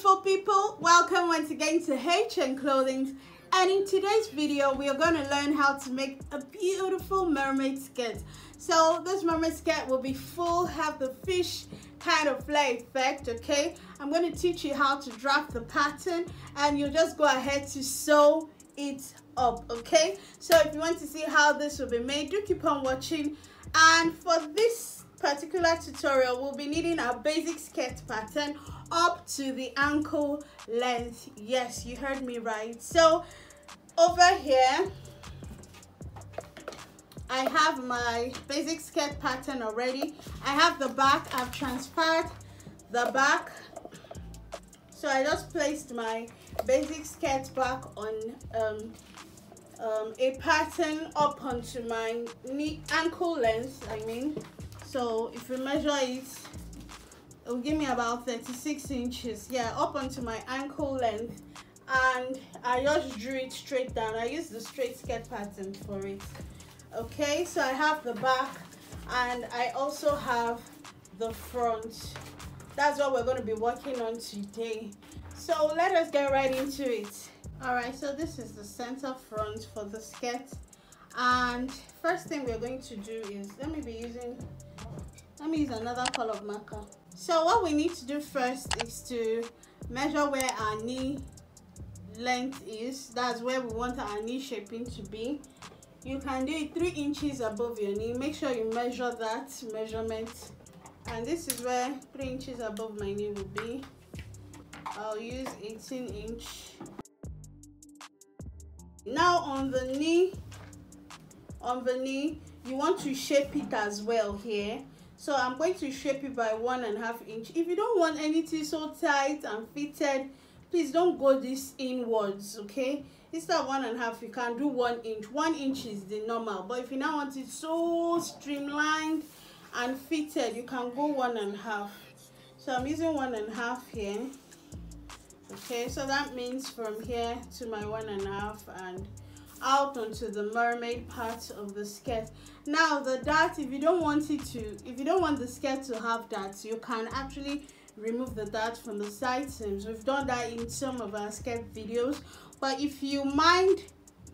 beautiful people, welcome once again to Clothing, and in today's video we are going to learn how to make a beautiful mermaid skirt. So this mermaid skirt will be full, have the fish kind of flare effect. Okay, I'm going to teach you how to draft the pattern and you'll just go ahead to sew it up. Okay, so if you want to see how this will be made, do keep on watching. And for this particular tutorial, we'll be needing our basic skirt pattern up to the ankle length. Yes, you heard me right. So over here I have my basic skirt pattern already. I have the back. I've transferred the back, so I just placed my basic skirt back on a pattern up onto my knee ankle length. So if you measure it, it will give me about 36 inches. Yeah, up onto my ankle length, and I just drew it straight down. I used the straight skirt pattern for it. Okay, so I have the back and I also have the front. That's what we're going to be working on today. So let us get right into it. Alright, so this is the center front for the skirt, and first thing we're going to do is, let me use another color marker. So what we need to do first is to measure where our knee length is. That's where we want our knee shaping to be. You can do it 3 inches above your knee. Make sure you measure that measurement, and this is where 3 inches above my knee will be. I'll use 18 inch. Now on the knee, you want to shape it as well here. So I'm going to shape it by 1.5 inch. If you don't want anything so tight and fitted, please don't go this inwards. Okay, instead of 1.5, you can do 1 inch. 1 inch is the normal, but if you now want it so streamlined and fitted, you can go 1.5. So I'm using 1.5 here. Okay, so that means from here to my 1.5 and out onto the mermaid part of the skirt. Now the dart, if you don't want the skirt to have darts, you can actually remove the dart from the side seams. We've done that in some of our skirt videos, but if you mind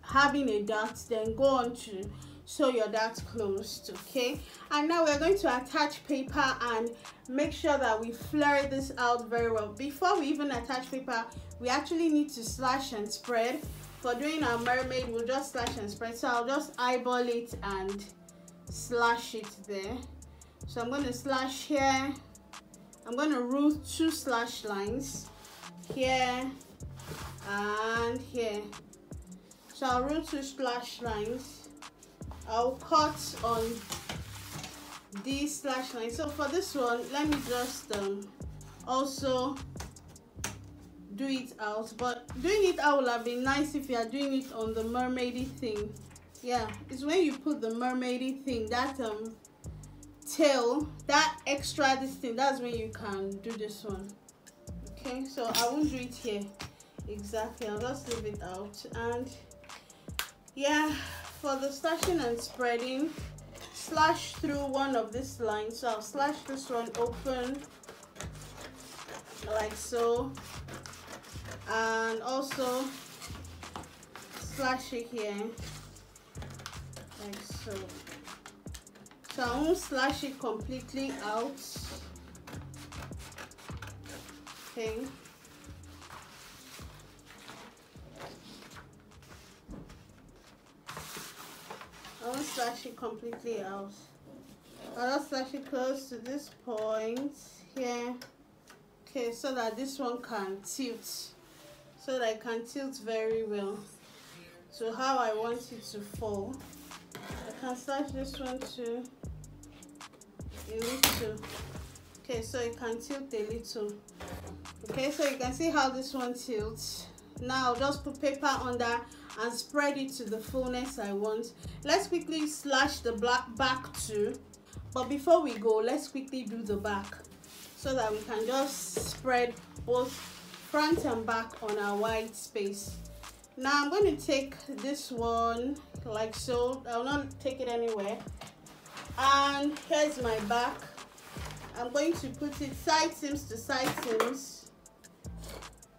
having a dart, then go on to sew your dart closed. Okay, and now we're going to attach paper and make sure that we flare this out very well. Before we even attach paper, we actually need to slash and spread. For doing our mermaid, we'll just slash and spread. So I'll just eyeball it and slash it there. So I'm going to slash here. I'm going to rule 2 slash lines here and here. So I'll rule 2 slash lines. I'll cut on these slash lines. So for this one, let me just also do it out, but doing it out will have been nice if you are doing it on the mermaidy thing. Yeah, it's when you put the mermaidy thing, that tail, that extra this thing, that's when you can do this one. Okay, so I won't do it here exactly, I'll just leave it out. And yeah, for the slashing and spreading, slash through one of these lines. So I'll slash this one open like so, and also slash it here like so. So I won't slash it completely out. Okay, I won't slash it completely out. I'll just slash it close to this point here. Okay, so that this one can tilt, so that it can tilt very well to how I want it to fall. I can slash this one too a little. Okay, so it can tilt a little. Okay, so you can see how this one tilts. Now I'll just put paper under and spread it to the fullness I want. Let's quickly slash the back too, but before we go, let's quickly do the back so that we can just spread both front and back on our white space. Now I'm going to take this one like so. I'll not take it anywhere, and here's my back. I'm going to put it side seams to side seams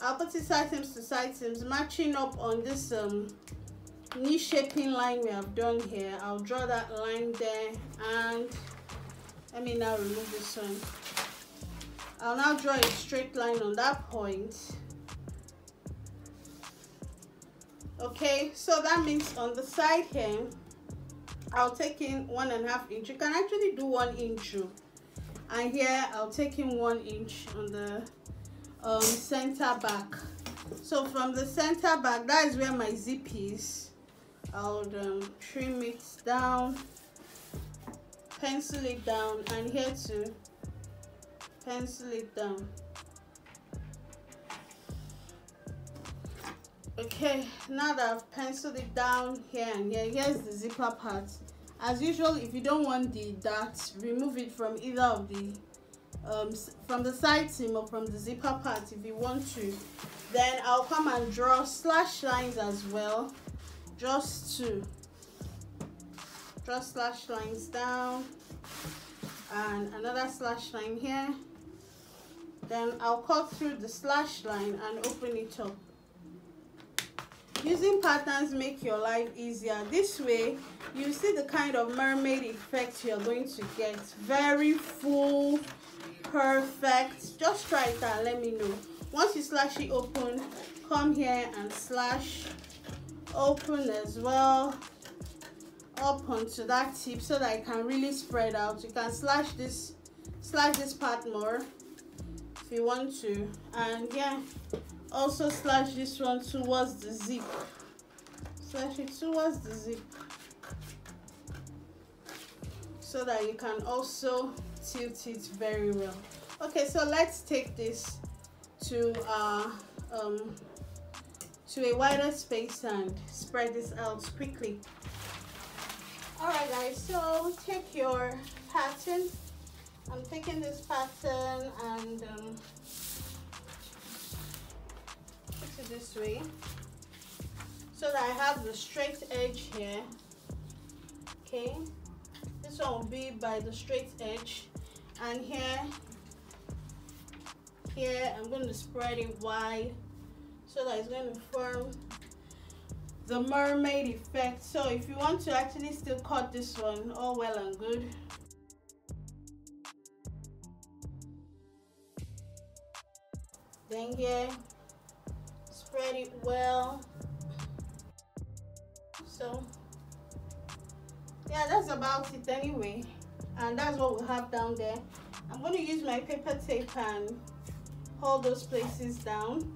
I'll put it side seams to side seams, matching up on this knee shaping line we have done here. I'll draw that line there, and let me now remove this one. I'll now draw a straight line on that point. Okay, so that means on the side here, I'll take in 1.5 inch. You can actually do 1 inch, and here I'll take in 1 inch on the center back. So from the center back, that is where my zip is. I'll trim it down, pencil it down, and here too, pencil it down. Okay, now that I've penciled it down here and here, here's the zipper part. As usual, if you don't want the dart, remove it from either of the from the side seam or from the zipper part if you want to. Then I'll come and draw slash lines as well, just to draw slash lines down and another slash line here. Then I'll cut through the slash line and open it up. Using patterns make your life easier. This way you see the kind of mermaid effect you're going to get. Very full, perfect. Just try it and let me know. Once you slash it open, come here and slash open as well up onto that tip so that it can really spread out. You can slash this part more if you want to, and yeah, also slash this one towards the zip. Slash it towards the zip so that you can also tilt it very well. Okay, so let's take this to a wider space and spread this out quickly. All right guys, so take your pattern. I'm taking this pattern and put it this way so that I have the straight edge here. Okay, this one will be by the straight edge, and here I'm going to spread it wide so that it's going to form the mermaid effect. So if you want to actually still cut this one, all well and good. Then here, spread it well. So yeah, that's about it anyway, and that's what we have down there. I'm going to use my paper tape and hold those places down.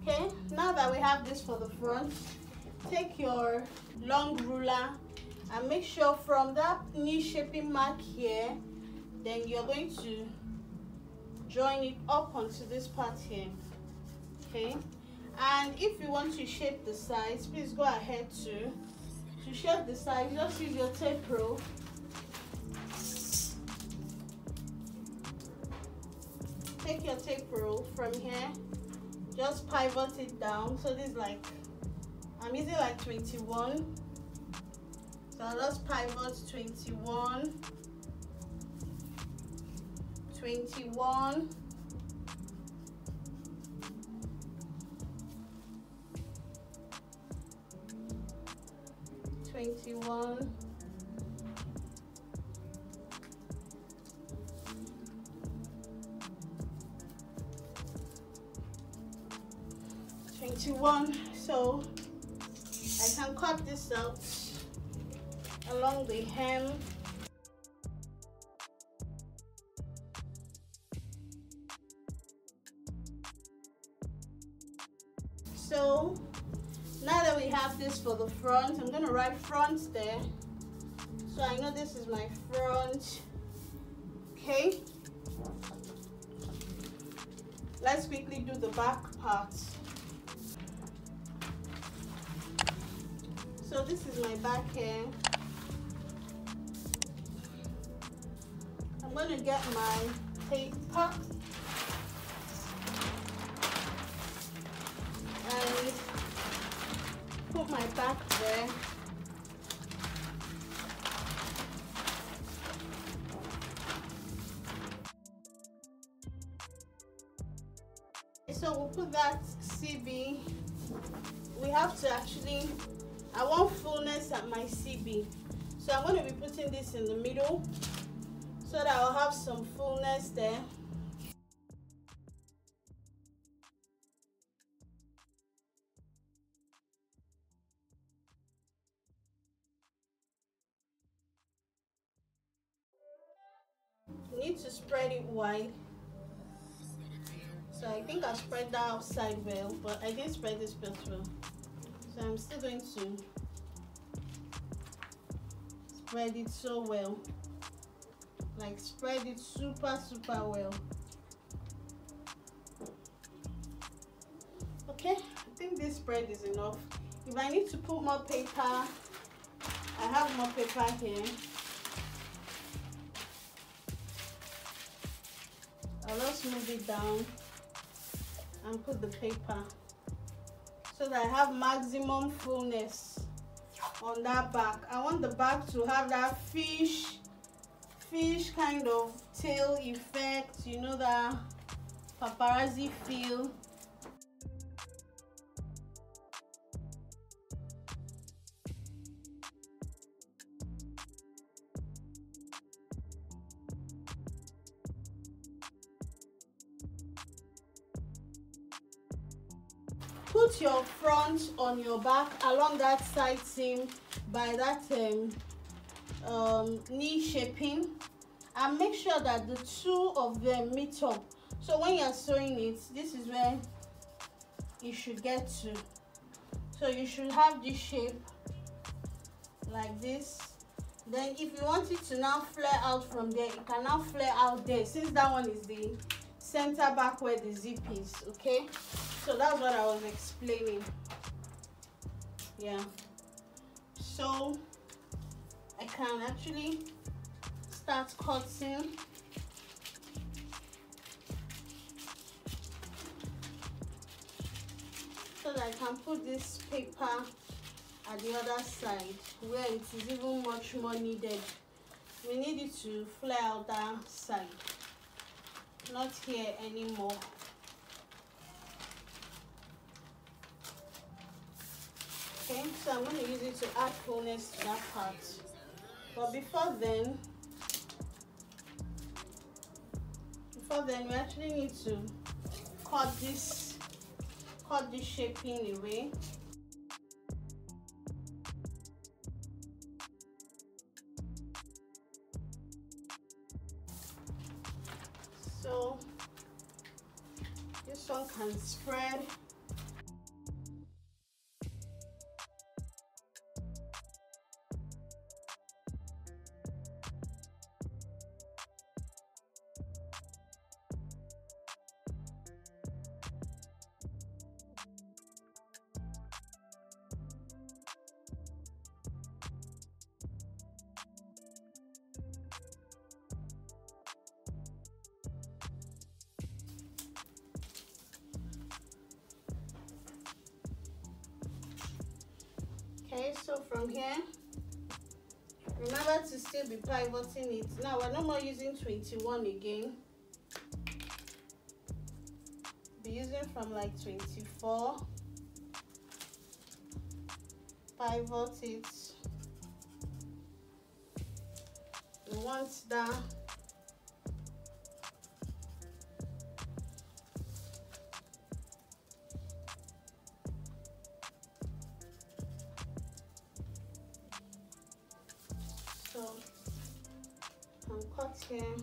Okay, now that we have this for the front, take your long ruler and make sure from that knee shaping mark here, then you're going to join it up onto this part here. Okay, and if you want to shape the sides, please go ahead to shape the sides. Just use your tape rule. Take your tape rule from here, just pivot it down. So this is like, I'm using like 21, so I'll just pivot 21, 21, 21, 21. So I can cut this out along the hem. So now that we have this for the front, I'm going to write front there, so I know this is my front. Okay, let's quickly do the back part. So this is my back here. I'm going to get my paper and So we'll put that CB. We have to actually, I want fullness at my CB. So I'm going to be putting this in the middle so that I'll have some fullness there. You need to spread it wide. So I think I spread that outside well, but I didn't spread this part well. So I'm still going to spread it so well. Like spread it super well. Okay, I think this spread is enough. If I need to put more paper, I have more paper here. I'll just move it down and put the paper so that I have maximum fullness on that back. I want the back to have that fish kind of tail effect, you know, that paparazzi feel. Put your front on your back along that side seam by that knee shaping, and make sure that the two of them meet up. So when you're sewing it, this is where you should get to. So you should have this shape like this. Then if you want it to now flare out from there, it can now flare out there, since that one is the center back where the zip is. Okay, so that's what I was explaining. Yeah, so I can actually start cutting. So that I can put this paper at the other side where it is even much more needed. We need it to flare out that side, not here anymore. Okay, so I'm going to use it to add fullness to that part. But before then we actually need to cut this shaping away. So this one can spread. Okay, so from here, remember to still be pivoting it. Now we're no more using 21 again. Be using from like 24. Pivot it. We want that. So I'm cut here.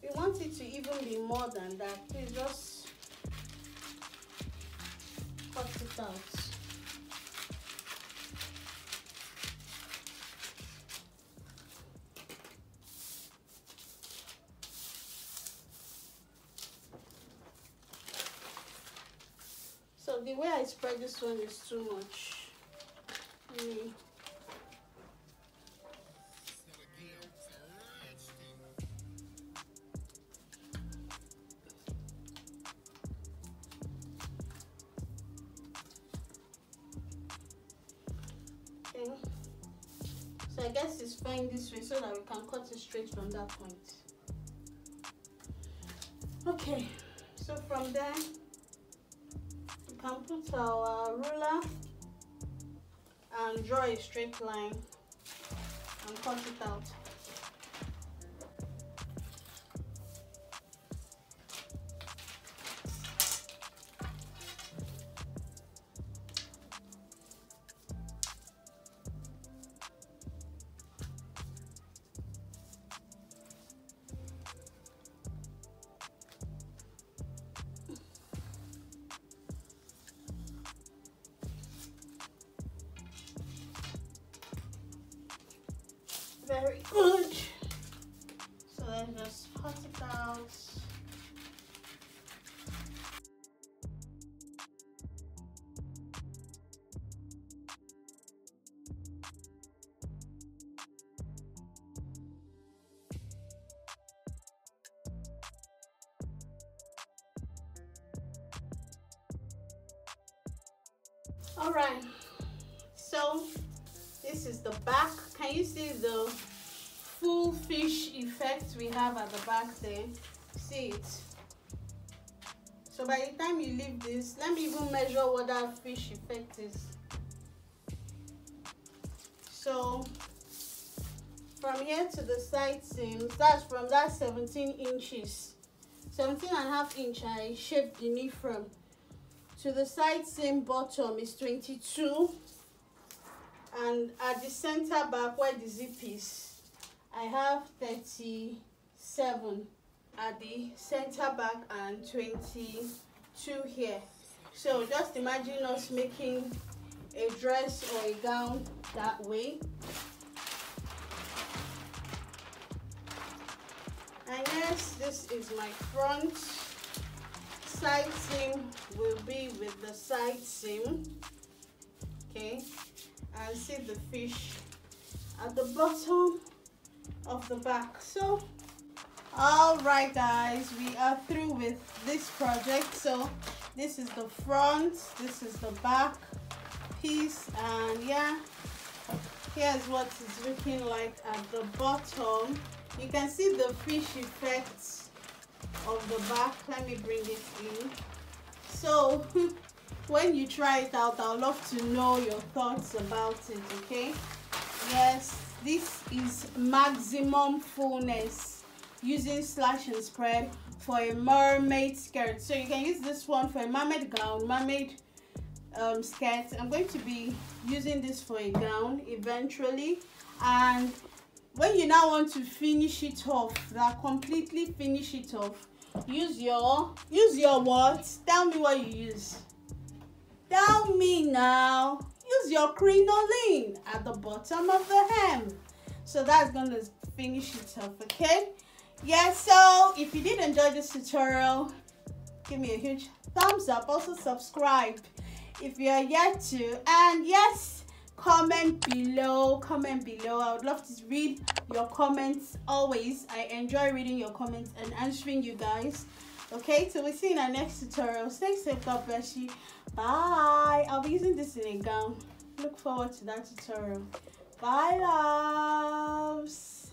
If you want it to even be more than that, please just cut it out. So the way I spread this one is too much. Okay. So I guess it's fine this way so that we can cut it straight from that point. Okay, so from there we can put our ruler and draw a straight line and cut it out. Very good. So let's just cut it out. All right. So this is the back. Can you see the full fish effect we have at the back there? See it? So by the time you leave this, let me even measure what that fish effect is. So from here to the side seams, that's from that 17 inches, 17.5 inch I shaped the knee from, to the side seam bottom is 22, and at the center back where the zip is, I have 37 at the center back and 22 here. So just imagine us making a dress or a gown that way. And yes, this is my front. Side seam will be with the side seam. Okay, and see the fish at the bottom of the back. So all right guys, we are through with this project. So this is the front, this is the back piece, and yeah, here's what it's looking like at the bottom. You can see the fish effects of the back. Let me bring it in. So when you try it out, I'd love to know your thoughts about it. Okay, yes, this is maximum fullness using slash and spread for a mermaid skirt. So you can use this one for a mermaid gown, mermaid skirt. I'm going to be using this for a gown eventually, and when you now want to finish it off, that completely finish it off, use your what? Tell me what you use. Tell me now. Use your crinoline at the bottom of the hem. So that's gonna finish it off, okay? Yeah, so if you did enjoy this tutorial, give me a huge thumbs up. Also subscribe if you are yet to, and yes, comment below. I would love to read your comments always. I enjoy reading your comments and answering you guys. Okay, so we'll see you in our next tutorial. Stay safe, God bless you, bye. I'll be using this in a gown. Look forward to that tutorial. Bye loves.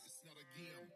It's not a game.